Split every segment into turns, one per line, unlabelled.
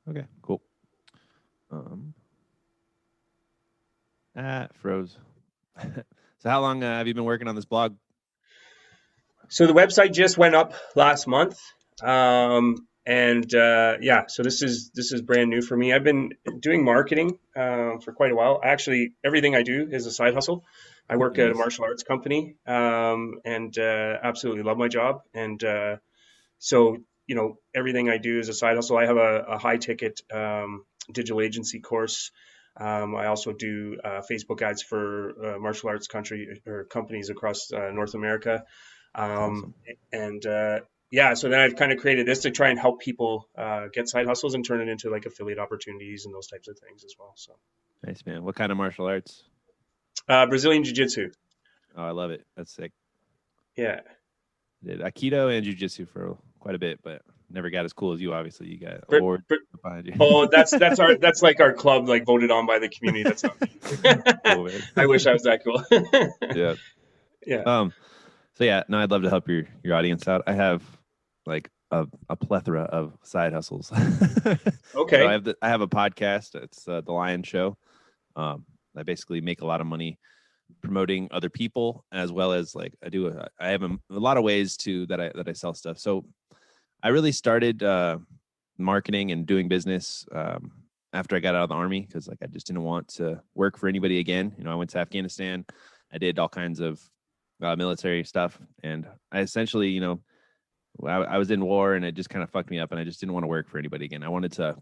Okay, cool. Froze. So how long have you been working on this blog?
So the website just went up last month, and yeah, so this is brand new for me. I've been doing marketing for quite a while. Actually, everything I do is a side hustle. I work at a
Nice.
martial arts company, and absolutely love my job. And so everything I do is a side hustle. I have a high ticket digital agency course. I also do Facebook ads for martial arts country or companies across North America.
That's
Um,
awesome.
and yeah, so then I've kind of created this to try and help people get side hustles and turn it into like affiliate opportunities and those types of things as well. So
Nice, man. What kind of martial arts?
Brazilian Jiu Jitsu.
Oh, I love it. That's sick.
Yeah.
I did Aikido and Jiu-Jitsu for quite a bit, but never got as cool as you. Obviously, you got
Br-
awards
br-
behind you.
Oh, that's like our club, like voted on by the community. That's not me.
Cool, man.
I wish I was that cool.
Yeah.
Yeah.
Um. So yeah, no, I'd love to help your audience out. I have like a plethora of side hustles. So
Okay.
I have a podcast. It's the Lion Show. Um, I basically make a lot of money promoting other people as well as like I have a lot of ways to that I sell stuff. So I really started marketing and doing business after I got out of the army because like I just didn't want to work for anybody again. I went to Afghanistan. I did all kinds of military stuff, and I essentially, I was in war, and it just kind of fucked me up, and I just didn't want to work for anybody again. I wanted to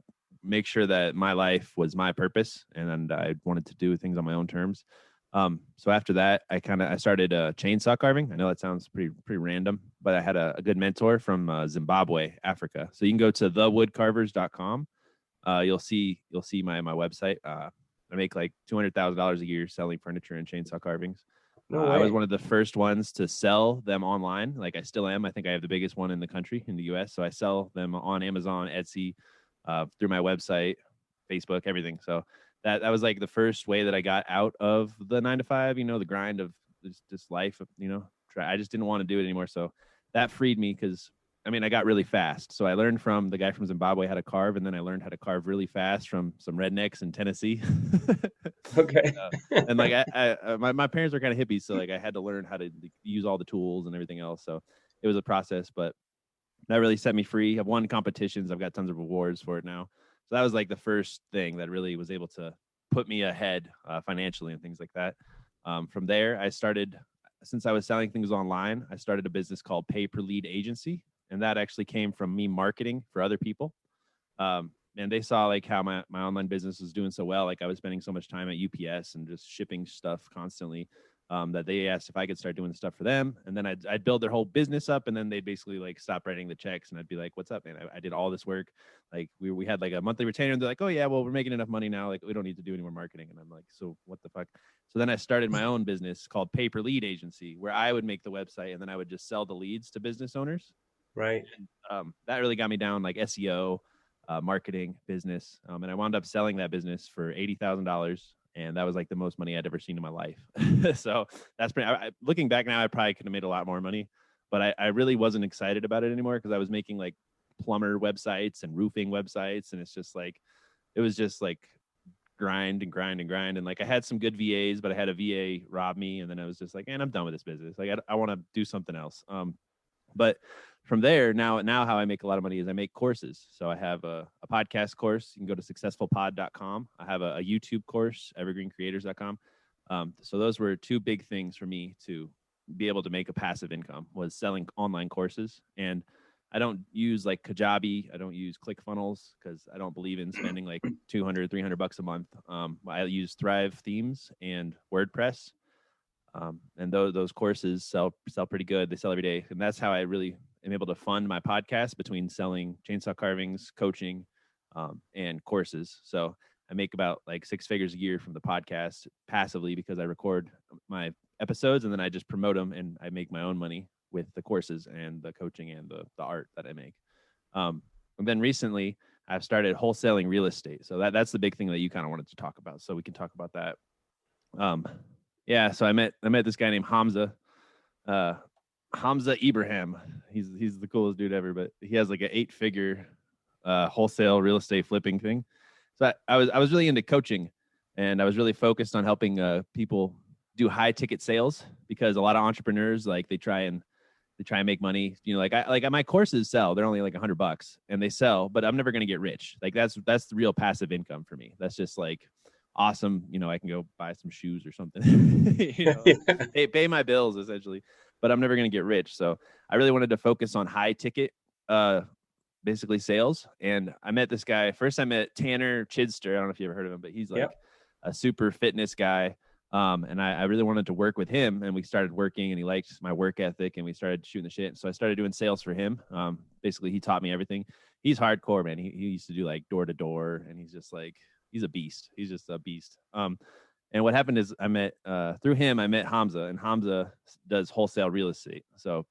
make sure that my life was my purpose, and I wanted to do things on my own terms. So after that, I started chainsaw carving. I know that sounds pretty random, but I had a good mentor from Zimbabwe, Africa. So you can go to thewoodcarvers.com. You'll see my website. I make like $200,000 a year selling furniture and chainsaw carvings.
No
I was
way.
one of the first ones to sell them online. Like I still am. I think I have the biggest one in the country in the U.S. So I sell them on Amazon, Etsy, through my website, Facebook, everything. So that was like the first way that I got out of the 9 to 5. The grind of this life. I just didn't want to do it anymore. So that freed me because I got really fast. So I learned from the guy from Zimbabwe how to carve, and then I learned how to carve really fast from some rednecks in Tennessee.
Okay.
And like my parents were kind of hippies, so like I had to learn how to like, use all the tools and everything else. So it was a process, but that really set me free. I've won competitions. I've got tons of awards for it now. So that was like the first thing that really was able to put me ahead financially and things like that. From there, I started, since I was selling things online, I started a business called Pay Per Lead Agency. And that actually came from me marketing for other people. And they saw like how my online business was doing so well. Like I was spending so much time at UPS and just shipping stuff constantly, that they asked if I could start doing stuff for them. And then I'd build their whole business up, and then they'd basically like stop writing the checks, and I'd be like, "What's up, man? I did all this work. Like we had like a monthly retainer, and they're like, "Oh yeah, well we're making enough money now. Like we don't need to do any more marketing." And I'm like, "So what the fuck?" So then I started my own business called Pay Per Lead Agency, where I would make the website, and then I would just sell the leads to business owners.
Right.
And that really got me down like SEO, marketing, business. And I wound up selling that business for $80,000. And that was like the most money I'd ever seen in my life. So that's pretty, looking back now, I probably could have made a lot more money, but I really wasn't excited about it anymore because I was making like plumber websites and roofing websites. And it's just like, it was just like grind and grind and grind. And like I had some good VAs, but I had a VA rob me. And then I was just like, man, I'm done with this business. Like I want to do something else. But from there, now how I make a lot of money is I make courses. So I have a podcast course. You can go to successfulpod.com. I have a YouTube course, evergreencreators.com. So those were two big things for me to be able to make a passive income, was selling online courses. And I don't use like Kajabi. I don't use ClickFunnels because I don't believe in spending like 200, $300 a month. I use Thrive Themes and WordPress, and those courses sell pretty good. They sell every day, and that's how I really am able to fund my podcast between selling chainsaw carvings, coaching, and courses. So I make about like 6 figures a year from the podcast passively because I record my episodes and then I just promote them, and I make my own money with the courses and the coaching and the art that I make. And then recently I've started wholesaling real estate. So that's the big thing that you kind of wanted to talk about. So we can talk about that. Um, yeah, so I met this guy named Hamza. Hamza Ibrahim. He's the coolest dude ever, but he has like an 8-figure wholesale real estate flipping thing. So I was really into coaching, and I was really focused on helping people do high ticket sales, because a lot of entrepreneurs, like, they try and make money. Like my courses sell. They're only like $100 and they sell, but I'm never going to get rich. Like that's the real passive income for me. That's just like awesome. I can go buy some shoes or something, pay my bills essentially, but I'm never going to get rich. So I really wanted to focus on high ticket, basically sales. And I met this guy. First I met Tanner Chidster. I don't know if you ever heard of him, but he's like a super fitness guy. And I really wanted to work with him, and we started working, and he liked my work ethic, and we started shooting the shit. So I started doing sales for him. Basically he taught me everything. He's hardcore, man. He used to do like door to door, and he's just like, he's a beast. He's just a beast. And what happened is I met, through him, I met Hamza, and Hamza does wholesale real estate. So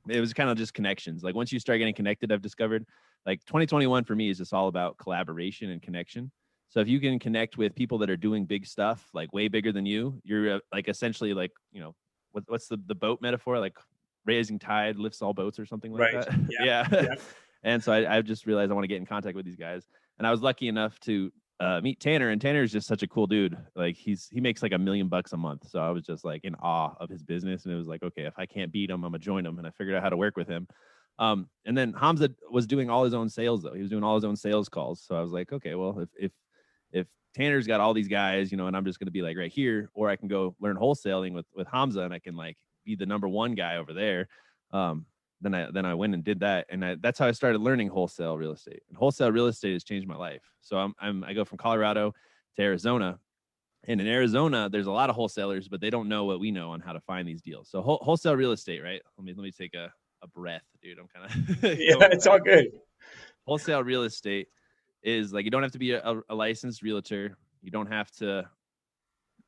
it was kind of just connections. Like once you start getting connected, I've discovered like 2021 for me is just all about collaboration and connection. So if you can connect with people that are doing big stuff, like way bigger than you, you're like essentially like, what's the boat metaphor? Like raising tide lifts all boats or something like that. Yeah. And so I just realized I want to get in contact with these guys. And I was lucky enough to meet Tanner, and Tanner is just such a cool dude. Like he makes like $1 million a month. So I was just like in awe of his business. And it was like, okay, if I can't beat him, I'm gonna join him. And I figured out how to work with him. And then Hamza was doing all his own sales though. He was doing all his own sales calls. So I was like, okay, well, if Tanner's got all these guys, and I'm just going to be like right here, or I can go learn wholesaling with Hamza, and I can like be the number one guy over there. Then I went and did that. And that's how I started learning wholesale real estate, and wholesale real estate has changed my life. So I go from Colorado to Arizona, and in Arizona, there's a lot of wholesalers, but they don't know what we know on how to find these deals. So wholesale real estate, right? Let me take a breath, dude. I'm kind of,
it's all good.
Wholesale real estate is like, you don't have to be a licensed realtor. You don't have to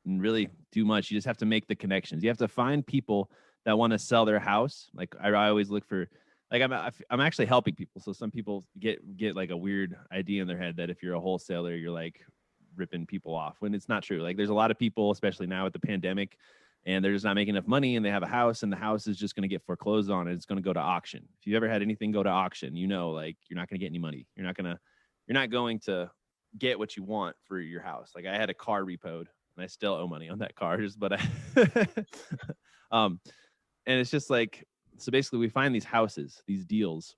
really do much. You just have to make the connections. You have to find people that want to sell their house. Like I always look for, like I'm actually helping people. So some people get like a weird idea in their head that if you're a wholesaler, you're like ripping people off, when it's not true. Like there's a lot of people, especially now with the pandemic, and they're just not making enough money, and they have a house, and the house is just going to get foreclosed on, and it's going to go to auction. If you ever had anything go to auction, like you're not going to get any money. You're not going to get what you want for your house. Like I had a car repoed, and I still owe money on that car, and it's just like, so basically we find these houses, these deals,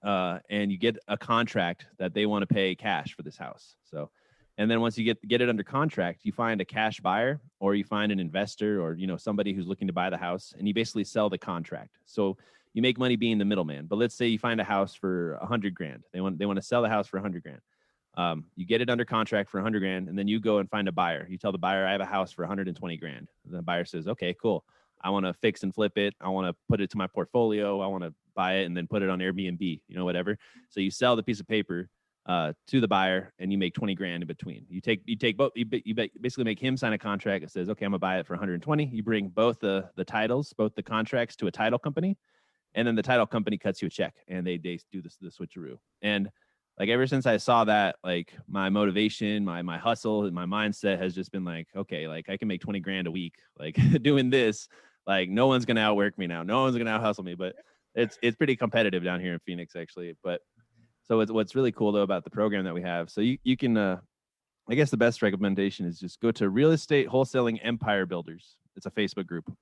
and you get a contract that they want to pay cash for this house. So, and then once you get it under contract, you find a cash buyer, or you find an investor, or, somebody who's looking to buy the house, and you basically sell the contract. So you make money being the middleman. But let's say you find a house for $100,000. They want to sell the house for $100,000. You get it under contract for $100,000, and then you go and find a buyer. You tell the buyer, I have a house for $120,000. The buyer says, okay, cool. I want to fix and flip it. I want to put it to my portfolio. I want to buy it and then put it on Airbnb, whatever. So you sell the piece of paper to the buyer, and you make $20,000 in between. You take both. You basically make him sign a contract that says, okay, I'm gonna buy it for 120. You bring both the titles, both the contracts, to a title company, and then the title company cuts you a check, and they do the switcheroo. And like ever since I saw that, like my motivation, my hustle, and my mindset has just been like, okay, like I can make $20,000 a week, like doing this. Like no one's gonna outwork me now. No one's gonna out hustle me. But it's pretty competitive down here in Phoenix, actually. But so what's really cool though about the program that we have. So you can, I guess the best recommendation is just go to Real Estate Wholesaling Empire Builders. It's a Facebook group.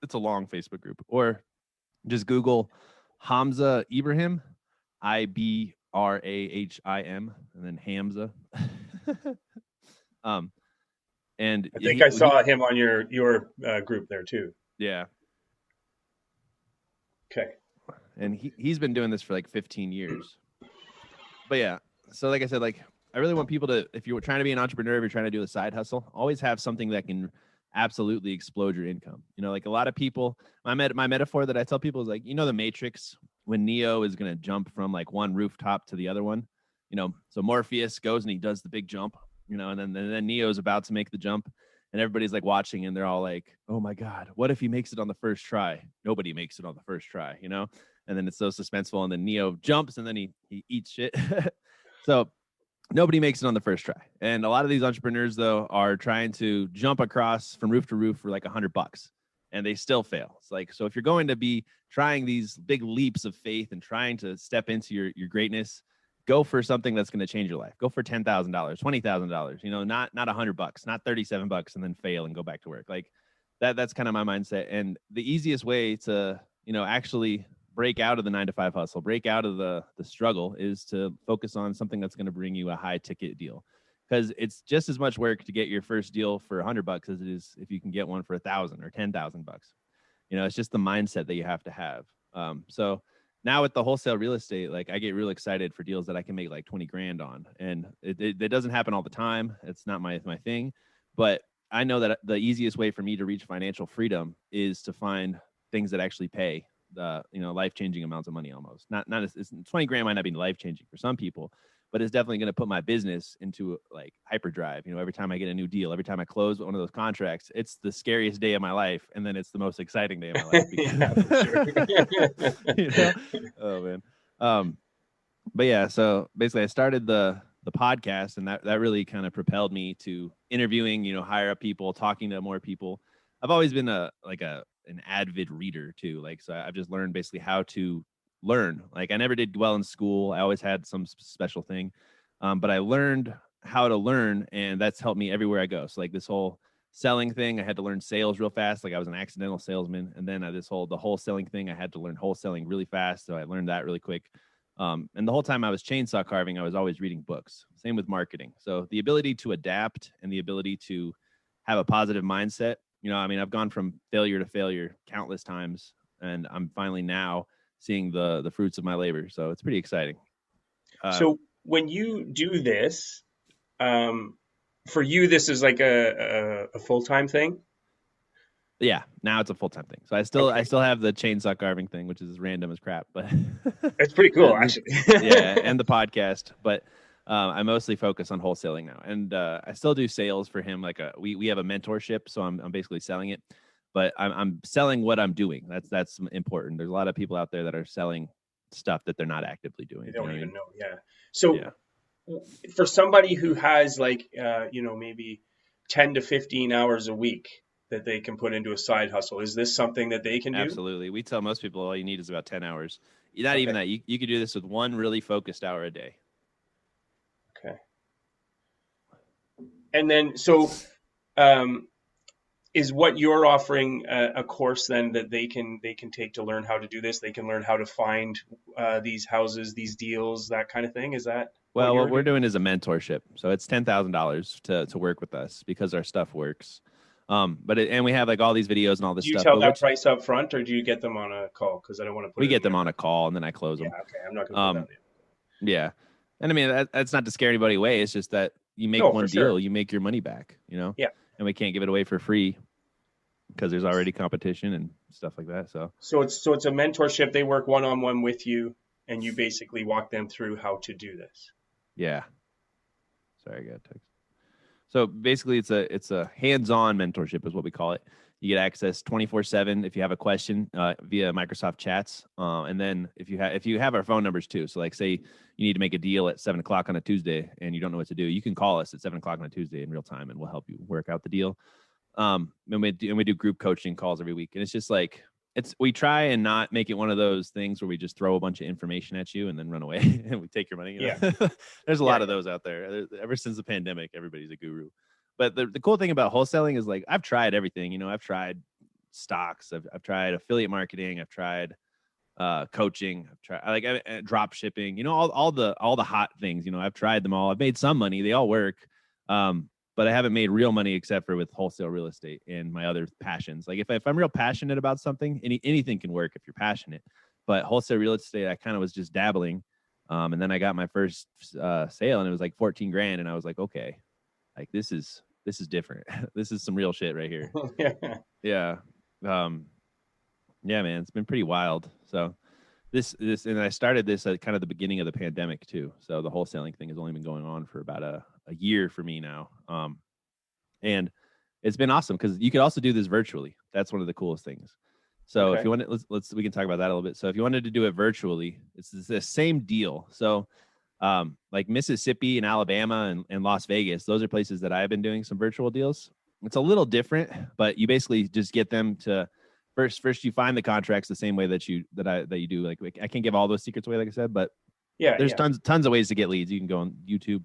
It's a long Facebook group, or just Google Hamza Ibrahim, Ibrahim, and then Hamza. And
I think I saw him on your group there too.
Yeah.
Okay.
And he's been doing this for like 15 years. But yeah, so like I said, like I really want people to, if you're trying to be an entrepreneur, if you're trying to do a side hustle, always have something that can absolutely explode your income. Like a lot of people, my metaphor that I tell people is like, the Matrix, when Neo is going to jump from like one rooftop to the other one, so Morpheus goes and he does the big jump, and then Neo's about to make the jump, and everybody's like watching, and they're all like, oh my God, what if he makes it on the first try? Nobody makes it on the first try, and then it's so suspenseful, and then Neo jumps, and then he eats shit. So nobody makes it on the first try. And a lot of these entrepreneurs, though, are trying to jump across from roof to roof for like $100, and they still fail. It's like, so if you're going to be trying these big leaps of faith and trying to step into your greatness, go for something that's going to change your life. Go for $10,000, $20,000, not $100, not $37 and then fail and go back to work. Like that's kind of my mindset. And the easiest way to, actually break out of the 9-to-5 hustle, break out of the struggle is to focus on something that's going to bring you a high ticket deal. Because it's just as much work to get your first deal for $100 as it is if you can get one for $1,000 or $10,000. It's just the mindset that you have to have. So now with the wholesale real estate, like I get real excited for deals that I can make like 20 grand on. And it doesn't happen all the time. It's not my thing, but I know that the easiest way for me to reach financial freedom is to find things that actually pay the, life-changing amounts of money almost. Not 20 grand might not be life-changing for some people, but it's definitely going to put my business into like hyperdrive. Every time I get a new deal, every time I close one of those contracts, it's the scariest day of my life. And then it's the most exciting day of my life.
Yeah, for sure.
Oh man. But yeah, so basically I started the podcast, and that really kind of propelled me to interviewing, higher up people, talking to more people. I've always been an avid reader too. Like, so I've just learned basically how to learn. Like I never did well in school. I always had some special thing. But I learned how to learn, and that's helped me everywhere I go. So like this whole selling thing, I had to learn sales real fast. Like I was an accidental salesman. And then the wholesaling thing, I had to learn wholesaling really fast. So I learned that really quick. And the whole time I was chainsaw carving, I was always reading books. Same with marketing. So the ability to adapt and the ability to have a positive mindset, I've gone from failure to failure countless times, and I'm finally now seeing the fruits of my labor. So it's pretty exciting.
So when you do this, for you, this is like a full-time thing?
Yeah, now it's a full-time thing. So I still have the chainsaw carving thing, which is as random as crap, but
It's pretty cool, actually.
Yeah, and the podcast, but I mostly focus on wholesaling now, and I still do sales for him. Like we have a mentorship, so I'm basically selling it, but I'm selling what I'm doing. That's important. There's a lot of people out there that are selling stuff that they're not actively doing.
They don't even
know.
know. Yeah. So
Yeah.
For somebody who has like, maybe 10 to 15 hours a week that they can put into a side hustle, is this something that they can do?
Absolutely. We tell most people all you need is about 10 hours. Not even
Okay.
that. You could do this with one really focused hour a day.
Okay. And then, um, is what you're offering a course then that they can take to learn how to do this? They can learn how to find these houses, these deals, that kind of thing. Is that what
Well,
you're
what we're
doing?
doing is a mentorship. So it's $10,000 to work with us because our stuff works. And we have like all these videos and all this
Do you
stuff,
tell
but
that
which
price up front, or do you get them on a call? Because I don't want to put
we
it
get
in
them
there.
on a call and then I close
Yeah.
them.
Okay. I'm not going to put that
Um,
in.
yeah. And I mean, that's not to scare anybody away. It's just that you make
No, for
one
sure.
deal, you make your money back,
Yeah.
and we can't give it away for free because there's already competition and stuff like that. So
So it's a mentorship. They work one-on-one with you, and you basically walk them through how to do this.
yeah. Sorry, I got a text. So basically, it's a hands-on mentorship is what we call it. You get access 24/7 if you have a question via Microsoft Chats, and then if you have our phone numbers too. So like, say you need to make a deal at 7 o'clock on a Tuesday and you don't know what to do, you can call us at 7 o'clock on a Tuesday in real time, and we'll help you work out the deal. And we do group coaching calls every week, and it's just like we try and not make it one of those things where we just throw a bunch of information at you and then run away and we take your money.
Yeah.
There's a
Yeah.
lot of those out there. Ever since the pandemic, everybody's a guru. But the cool thing about wholesaling is like I've tried everything. I've tried stocks, I've tried affiliate marketing, I've tried coaching, I've tried like drop shipping. All the hot things. I've tried them all. I've made some money. They all work. But I haven't made real money except for with wholesale real estate and my other passions. Like if I'm real passionate about something, anything can work if you're passionate. But wholesale real estate, I kind of was just dabbling. And then I got my first sale, and it was like 14 grand. And I was like, okay, like this is different. This is some real shit right here. Yeah. Yeah, man, it's been pretty wild. So this, and I started this at kind of the beginning of the pandemic too. So the wholesaling thing has only been going on for about a year for me now. And it's been awesome because you could also do this virtually. That's one of the coolest things. So if
Okay.
you want to, we can talk about that a little bit. So if you wanted to do it virtually, it's the same deal. So like Mississippi and Alabama and Las Vegas, those are places that I've been doing some virtual deals. It's a little different, but you basically just get them to first you find the contracts the same way that you do. Like I can't give all those secrets away, like I said, but
Yeah,
There's
yeah.
tons of ways to get leads. You can go on YouTube.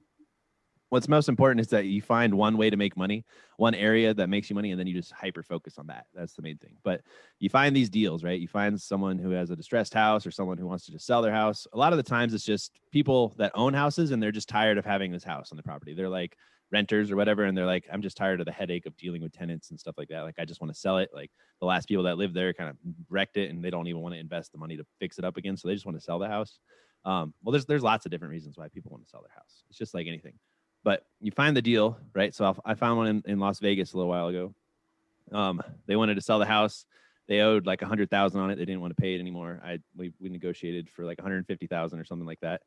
What's most important is that you find one way to make money, one area that makes you money, and then you just hyper focus on that. That's the main thing. But you find these deals, right? You find someone who has a distressed house or someone who wants to just sell their house. A lot of the times it's just people that own houses and they're just tired of having this house on the property. They're like renters or whatever, and they're like, I'm just tired of the headache of dealing with tenants and stuff like that. Like, I just want to sell it. Like, the last people that lived there kind of wrecked it, and they don't even want to invest the money to fix it up again. So they just want to sell the house. Well, there's lots of different reasons why people want to sell their house. It's just like anything. But you find the deal, right? So I found one in Las Vegas a little while ago. They wanted to sell the house. They owed like 100,000 on it. They didn't want to pay it anymore. We negotiated for like 150,000 or something like that.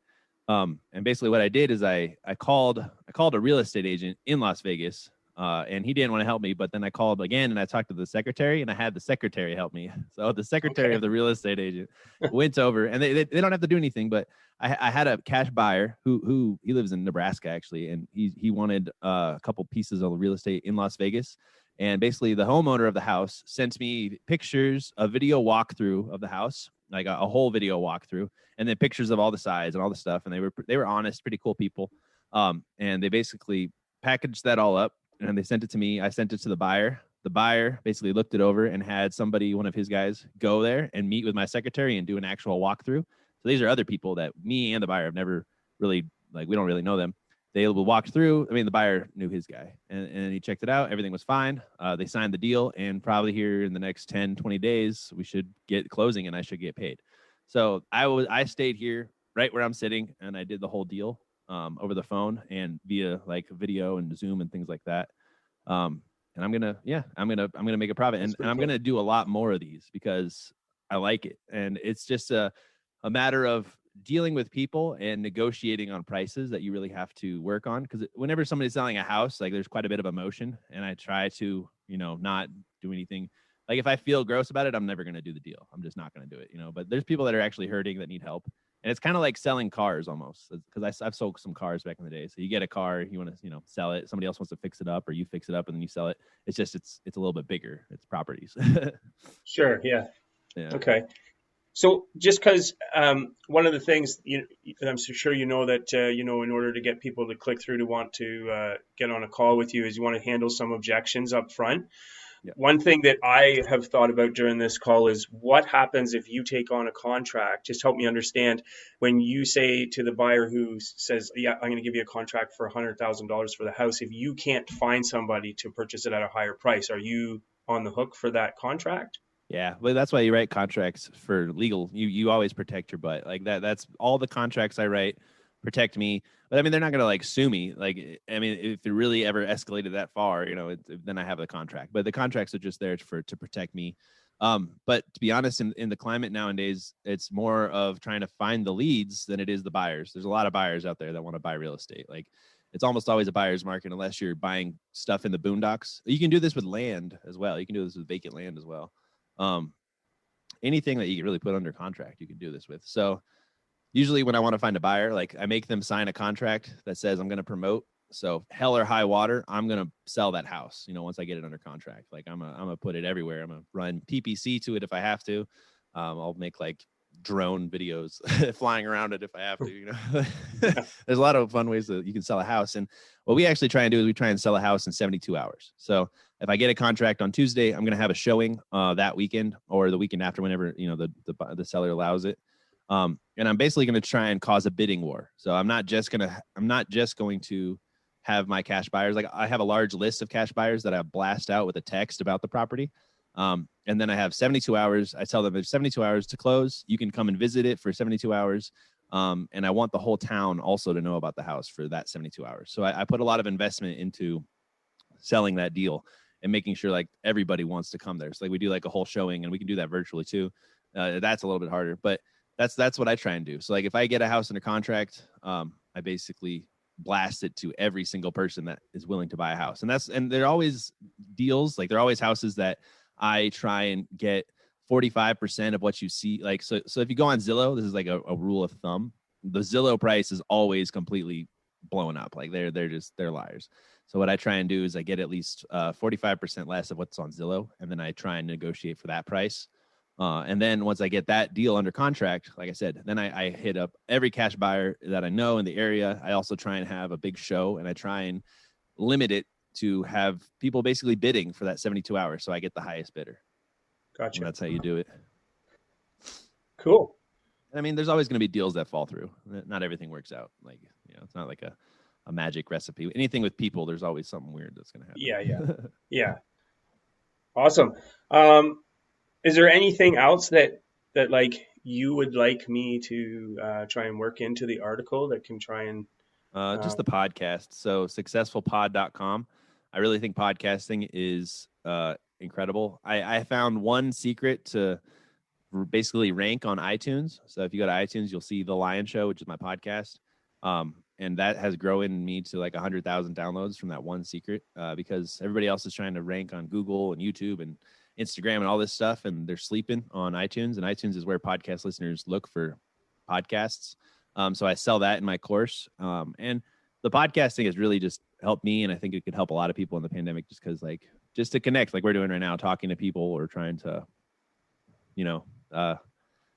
And basically what I did is I called a real estate agent in Las Vegas, and he didn't want to help me. But then I called again and I talked to the secretary, and I had the secretary help me. So the secretary
Okay.
of the real estate agent went over, and they don't have to do anything, but I had a cash buyer who he lives in Nebraska actually, and he wanted a couple pieces of real estate in Las Vegas. And basically, the homeowner of the house sent me pictures, a video walkthrough of the house, like a whole video walkthrough, and then pictures of all the sides and all the stuff. And they were honest, pretty cool people. And they basically packaged that all up, and they sent it to me. I sent it to the buyer. The buyer basically looked it over and had somebody, one of his guys, go there and meet with my secretary and do an actual walkthrough. So these are other people that me and the buyer have never really, like, we don't really know them. They walked through. I mean, the buyer knew his guy, and he checked it out. Everything was fine. They signed the deal, and probably here in the next 10, 20 days, we should get closing, and I should get paid. So I stayed here right where I'm sitting, and I did the whole deal over the phone and via like video and Zoom and things like that. And I'm gonna make a profit,
That's
and
pretty
I'm
cool.
gonna do a lot more of these because I like it, and it's just a matter of dealing with people and negotiating on prices that you really have to work on. Because whenever somebody's selling a house, like, there's quite a bit of emotion, and I try to, not do anything. Like, if I feel gross about it, I'm never going to do the deal. I'm just not going to do it, But there's people that are actually hurting that need help. And it's kind of like selling cars almost, because I've sold some cars back in the day. So you get a car, you want to, sell it. Somebody else wants to fix it up, or you fix it up and then you sell it. It's just, it's a little bit bigger. It's properties.
Sure. Yeah.
Yeah.
Okay. So just because one of the things I'm so sure that in order to get people to click through to want to get on a call with you is you want to handle some objections up front.
Yeah.
One thing that I have thought about during this call is what happens if you take on a contract. Just help me understand when you say to the buyer who says, "Yeah, I'm going to give you a contract for $100,000 for the house." If you can't find somebody to purchase it at a higher price, are you on the hook for that contract?
Yeah, well, that's why you write contracts for legal. You always protect your butt. Like that's all the contracts I write protect me. But I mean, they're not gonna like sue me. Like, I mean, if it really ever escalated that far, then I have the contract. But the contracts are just there to protect me. But to be honest, in the climate nowadays, it's more of trying to find the leads than it is the buyers. There's a lot of buyers out there that want to buy real estate. Like, it's almost always a buyer's market unless you're buying stuff in the boondocks. You can do this with land as well. You can do this with vacant land as well. Um, Anything that you can really put under contract, you can do this with. So usually when I want to find a buyer, like, I make them sign a contract that says I'm going to promote. So hell or high water, I'm going to sell that house. Once I get it under contract, like, I'm gonna put it everywhere. I'm going to run PPC to it if I have to. I'll make like drone videos flying around it if I have to. There's a lot of fun ways that you can sell a house. And what we actually try and do is we try and sell a house in 72 hours. So if I get a contract on Tuesday, I'm going to have a showing that weekend or the weekend after, whenever the seller allows it. And I'm basically going to try and cause a bidding war. So I'm not just going to have my cash buyers. Like, I have a large list of cash buyers that I blast out with a text about the property. And then I have 72 hours. I tell them there's 72 hours to close. You can come and visit it for 72 hours. And I want the whole town also to know about the house for that 72 hours. So I put a lot of investment into selling that deal and making sure like everybody wants to come there. So like, we do like a whole showing, and we can do that virtually too. That's a little bit harder, but that's what I try and do. So like, if I get a house under contract, I basically blast it to every single person that is willing to buy a house. And there are always deals. Like, there are always houses that I try and get 45% of what you see. Like, so if you go on Zillow, this is like a rule of thumb. The Zillow price is always completely blown up. Like, they're liars. So what I try and do is I get at least 45% less of what's on Zillow, and then I try and negotiate for that price. And then once I get that deal under contract, like I said, then I hit up every cash buyer that I know in the area. I also try and have a big show, and I try and limit it to have people basically bidding for that 72 hours. So I get the highest bidder. And
Gotcha.
that's how you do it.
Cool.
I mean, there's always going to be deals that fall through. Not everything works out. Like, it's not like a magic recipe. Anything with people, there's always something weird that's going to
Yeah, yeah,
happen.
yeah. Awesome. Is there anything else that like you would like me to try and work into the article that can try and
Just the podcast. So successfulpod.com. I really think podcasting is incredible. I found one secret to basically rank on iTunes. So if you go to iTunes, you'll see The Lion Show, which is my podcast. And that has grown me to like 100,000 downloads from that one secret because everybody else is trying to rank on Google and YouTube and Instagram and all this stuff, and they're sleeping on iTunes. And iTunes is where podcast listeners look for podcasts. So I sell that in my course. And the podcasting has really just helped me, and I think it could help a lot of people in the pandemic just because, like, just to connect, like we're doing right now, talking to people or trying to,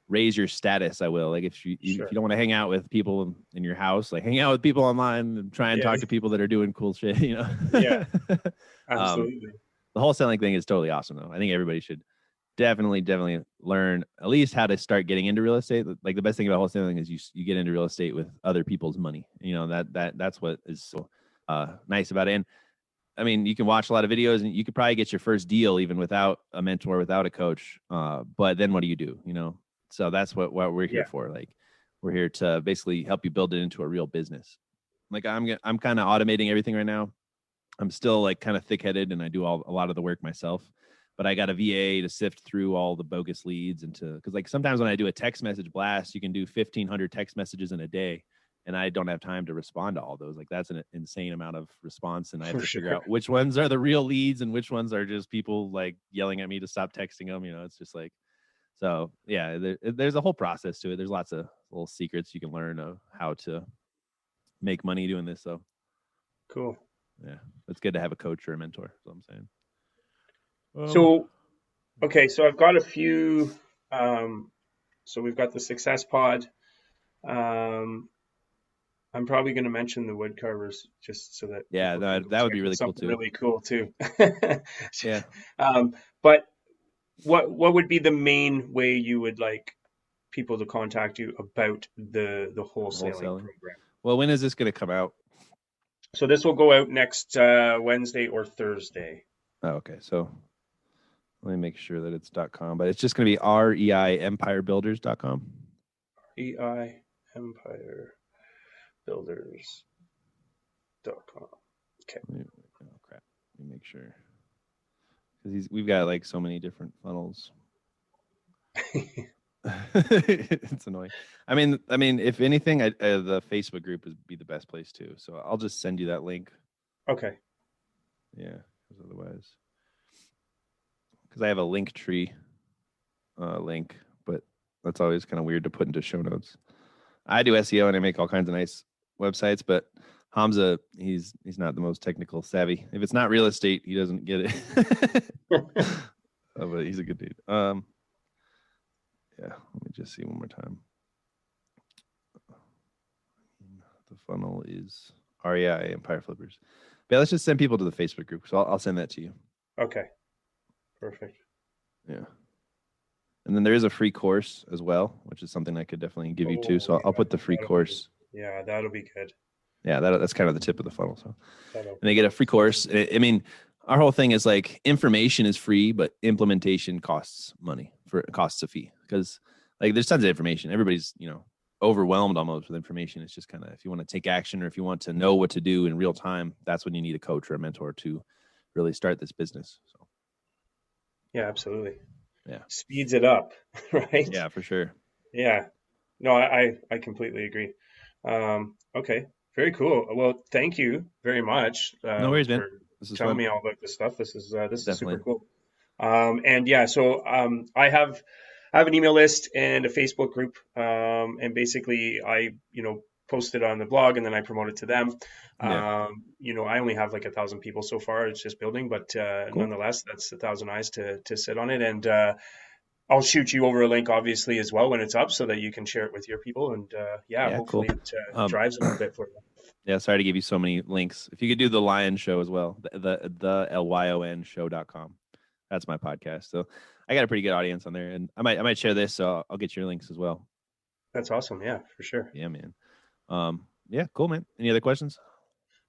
raise your status. I will. Like if you
sure.
don't want to hang out with people in your house, like hang out with people online and try and
Yeah,
talk to people that are doing cool shit.
yeah,
um,
absolutely.
the wholesaling thing is totally awesome though. I think everybody should definitely learn at least how to start getting into real estate. Like the best thing about wholesaling is you get into real estate with other people's money. That's what is so nice about it. And I mean, you can watch a lot of videos and you could probably get your first deal even without a mentor, without a coach. But then what do you do? So that's what we're here
Yeah,
for. Like we're here to basically help you build it into a real business. Like I'm kind of automating everything right now. I'm still like kind of thick-headed and I do a lot of the work myself, but I got a VA to sift through all the bogus leads because like sometimes when I do a text message blast, you can do 1,500 text messages in a day. And I don't have time to respond to all those. Like that's an insane amount of response. And I have
for
to figure
sure.
out which ones are the real leads and which ones are just people like yelling at me to stop texting them. It's just like, so yeah, there's a whole process to it. There's lots of little secrets you can learn of how to make money doing this. So
Cool.
yeah, it's good to have a coach or a mentor. That's what I'm saying.
So, okay, so I've got a few. So we've got the Success Pod. Um, I'm probably going to mention the wood carvers just so that
Yeah,
people can go
that would
check
be
out
really cool
something
too.
really cool too.
Yeah.
But what would be the main way you would like people to contact you about the wholesaling
Wholesaling.
program?
Well, when is this going to come out?
So this will go out next Wednesday or Thursday.
Oh, okay. So let me make sure that it's .com, but it's just going to be reiempirebuilders.com.
EIempirebuilders.com. Okay.
Oh crap! Let me make sure because we've got like so many different funnels. It's annoying. I mean, if anything, the Facebook group would be the best place too. So I'll just send you that link.
Okay.
Yeah, because I have a link tree link, but that's always kind of weird to put into show notes. I do SEO and I make all kinds of nice websites, but Hamza, he's not the most technical savvy. If it's not real estate, he doesn't get it. But he's a good dude. Yeah, let me just see one more time. The funnel is REI Empire Flippers. But yeah, let's just send people to the Facebook group. So I'll send that to you.
Okay. Perfect.
Yeah. And then there is a free course as well, which is something I could definitely give you too. So I'll put the free course.
Yeah, that'll be good.
Yeah, that's kind of the tip of the funnel. So
And
they get a free course. I mean, our whole thing is like information is free, but implementation costs money costs a fee because like there's tons of information. Everybody's, overwhelmed almost with information. It's just kind of, if you want to take action or if you want to know what to do in real time, that's when you need a coach or a mentor to really start this business. So
yeah, absolutely.
yeah.
Speeds it up, right?
Yeah, for sure.
Yeah. No, I completely agree. Okay. Very cool. Well, thank you very much
No worries, man.
for
This is
telling
fun.
me all about this stuff. This is super
Definitely.
cool. And yeah, so I have an email list and a Facebook group, and basically I post it on the blog and then I promote it to them.
Yeah.
I only have like 1,000 people so far. It's just building, but
Cool.
nonetheless, that's 1,000 eyes to sit on it. And I'll shoot you over a link, obviously, as well when it's up, so that you can share it with your people. And yeah,
Yeah,
hopefully
cool.
it
Um,
drives a little bit for you.
yeah, sorry to give you so many links. If you could do the Lion Show as well, the LYON show.com. That's my podcast. So I got a pretty good audience on there, and I might share this, so I'll get your links as well.
That's awesome. Yeah, for sure.
Yeah, man. Yeah, cool, man. Any other questions?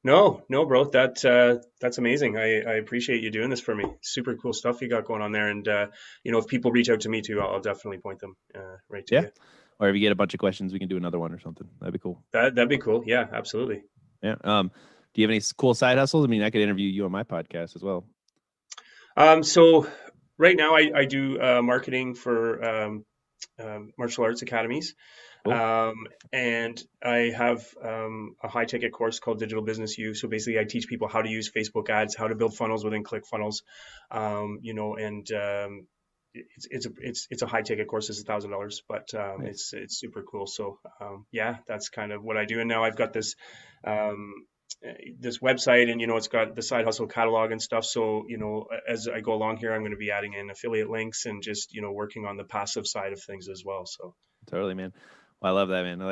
No, no, bro. That's amazing. I appreciate you doing this for me. Super cool stuff you got going on there. And if people reach out to me too, I'll definitely point them right to
Yeah.
you.
Or if you get a bunch of questions, we can do another one or something. That'd be cool.
That'd be cool. Yeah, absolutely.
Yeah. Do you have any cool side hustles? I mean, I could interview you on my podcast as well.
So right now I do marketing for martial arts academies.
Cool.
And I have a high ticket course called Digital Business U. So basically, I teach people how to use Facebook ads, how to build funnels within ClickFunnels, and it's a high ticket course. It's $1,000, but
Nice.
it's super cool. So yeah, that's kind of what I do. And now I've got um, this website, and it's got the side hustle catalog and stuff. So as I go along here, I'm going to be adding in affiliate links and just working on the passive side of things as well. So.
Totally, man. Well, I love that, man. I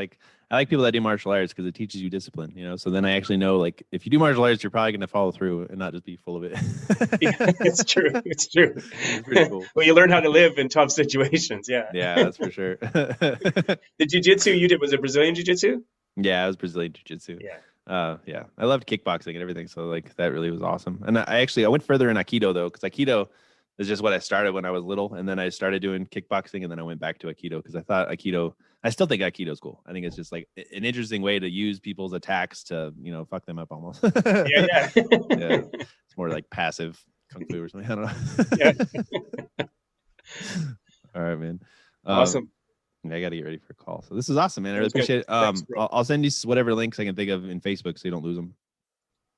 like people that do martial arts because it teaches you discipline, So then I actually know, like, if you do martial arts, you're probably going to follow through and not just be full of it.
Yeah, it's true. It's true.
It's pretty cool.
Well, you learn how to live in tough situations. Yeah.
Yeah, that's for sure.
The jiu-jitsu you did, was it Brazilian jiu-jitsu?
Yeah, I was Brazilian jiu-jitsu.
Yeah.
Yeah, I loved kickboxing and everything. So like that really was awesome. And I went further in Aikido though, because Aikido is just what I started when I was little, and then I started doing kickboxing, and then I went back to Aikido because I thought Aikido. I still think Aikido is cool. I think it's just like an interesting way to use people's attacks to fuck them up almost.
Yeah, yeah.
Yeah, it's more like passive kung fu or something. I don't know.
Yeah.
All right, man.
Awesome.
I got to get ready for a call. So this is awesome, man. I really
That's good.
appreciate it.
Thanks, bro.
I'll send you whatever links I can think of in Facebook so you don't lose them.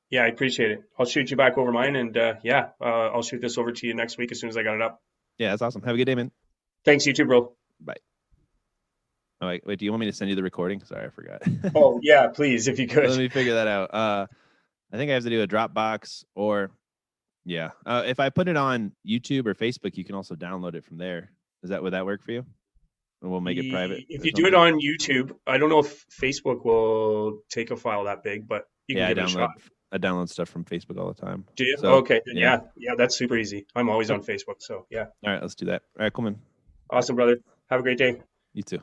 Yeah, I appreciate it. I'll shoot you back over mine, and I'll shoot this over to you next week as soon as I got it up.
Yeah, that's awesome. Have a good day, man.
Thanks, you too, bro.
Bye. Oh, wait, do you want me to send you the recording? Sorry, I forgot.
Oh, yeah, please, if you
Let
could.
me figure that out. I think I have to do a Dropbox or, yeah. If I put it on YouTube or Facebook, you can also download it from there. Would that work for you? And we'll make it private
If
or
you do it
something.
on YouTube, I don't know if Facebook will take a file that big, but you can
Yeah,
give it a shot.
I download stuff from Facebook all the time.
Do you?
So
Okay, then
yeah.
yeah, that's super easy. I'm always
Cool.
on Facebook, so yeah.
All right, let's do that. All right, cool, man. All right,
Awesome, brother. Have a great day.
you too.